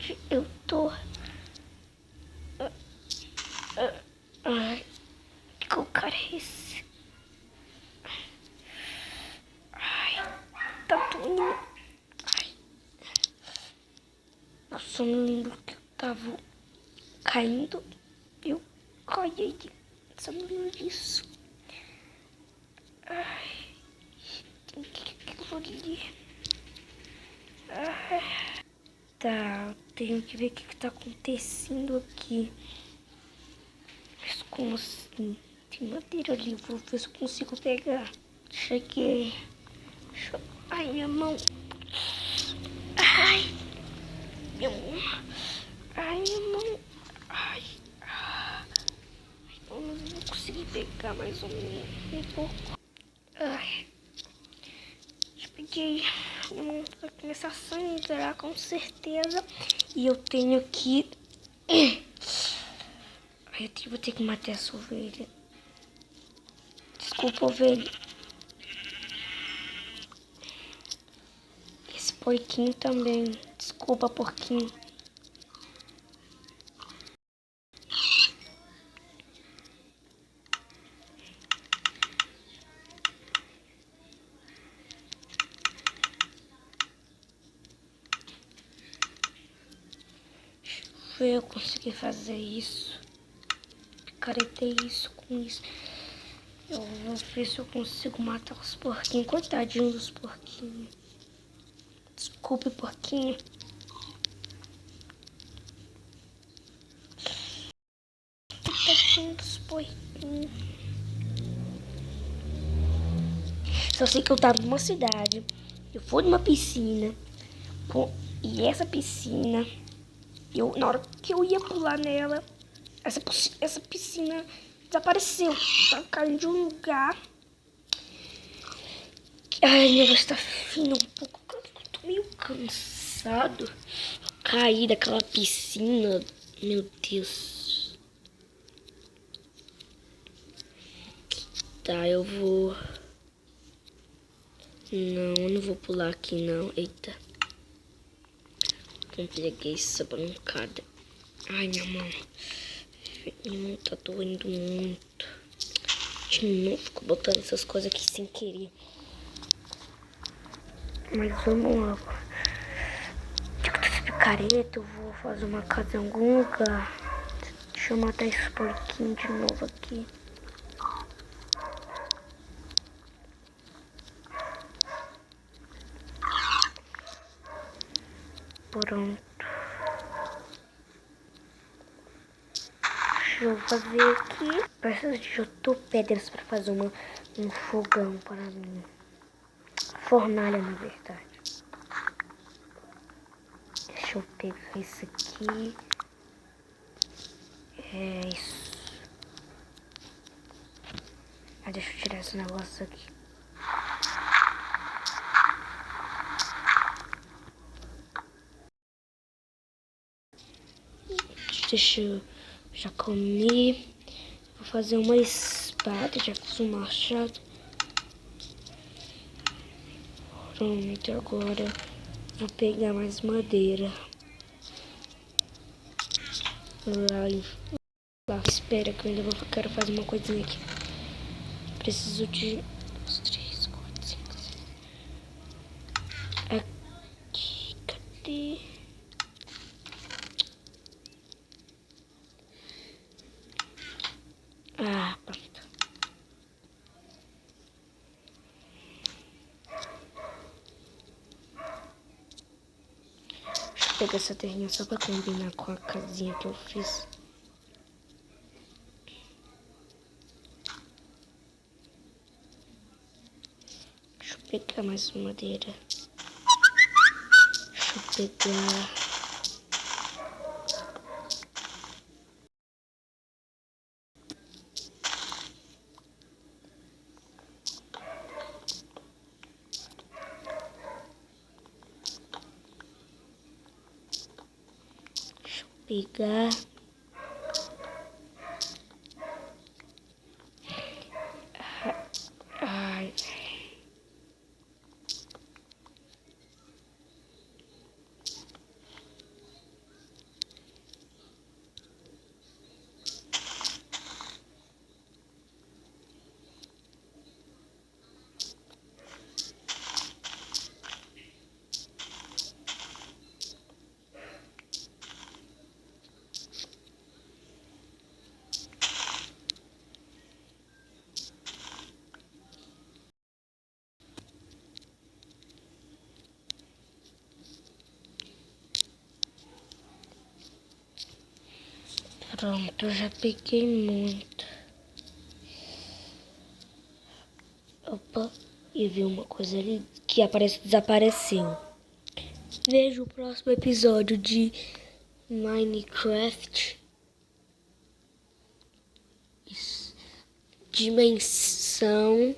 onde eu tô. Ai, que cara é esse? Ai, tá doendo. Ai. Nossa, eu me lembro que eu tava caindo. Eu caí. Só me lembro disso. Ai, tem que aquilo ali. Ai. Tá, tenho que ver o que tá acontecendo aqui. Mas como assim? Tem madeira ali, vou ver se eu consigo pegar. Cheguei. Ai, minha mão. Ai, minha mão. Ai, minha mão. Ai. Eu não vou conseguir pegar mais um pouco. Ai. Já peguei. Minha mão vai começar a sangrar com certeza. E eu tenho que... Ai, eu vou ter que matar essa ovelha. Desculpa, ovelha. Esse porquinho também. Desculpa, porquinho. Deixa eu conseguir fazer isso. Picaretei isso com isso. Eu vou ver se eu consigo matar os porquinhos. Coitadinho dos porquinhos. Desculpe, porquinho. Coitadinho dos porquinhos. Só sei que eu tava numa cidade. Eu fui numa piscina. E essa piscina, na hora que eu ia pular nela, essa piscina desapareceu. Tá caindo de um lugar. Ai, meu voz tá fina um pouco. Eu tô meio cansado. Caí daquela piscina. Meu Deus. Tá, eu vou... Não, eu não vou pular aqui, não. Eita. Não peguei essa bancada. Ai, minha mão. Minha mão tá doendo muito. De novo, fico botando essas coisas aqui sem querer. Mas vamos lá. Esse picareta, eu vou fazer uma casa em algum lugar. Deixa eu matar esse porquinho de novo aqui. Pronto. Deixa eu fazer aqui. Preciso de 8 pedras para fazer um fogão para mim. Fornalha, na verdade. Deixa eu pegar isso aqui. É isso. Ah, deixa eu tirar esse negócio aqui. Deixa eu... Já comi. Vou fazer uma espada. Já fiz um machado. Pronto, agora vou pegar mais madeira. Lá, espera que eu ainda quero fazer uma coisinha aqui. Preciso de 2, 3, 4, 5, 6. Aqui, cadê? Ah, pronto. Deixa eu pegar essa terrinha só pra combinar com a casinha que eu fiz. Deixa eu pegar mais madeira. Deixa eu pegar... Pegar... Ai... Pronto, eu já peguei muito. Opa, e vi uma coisa ali que aparece desapareceu. Veja o próximo episódio de Minecraft. Dimensão.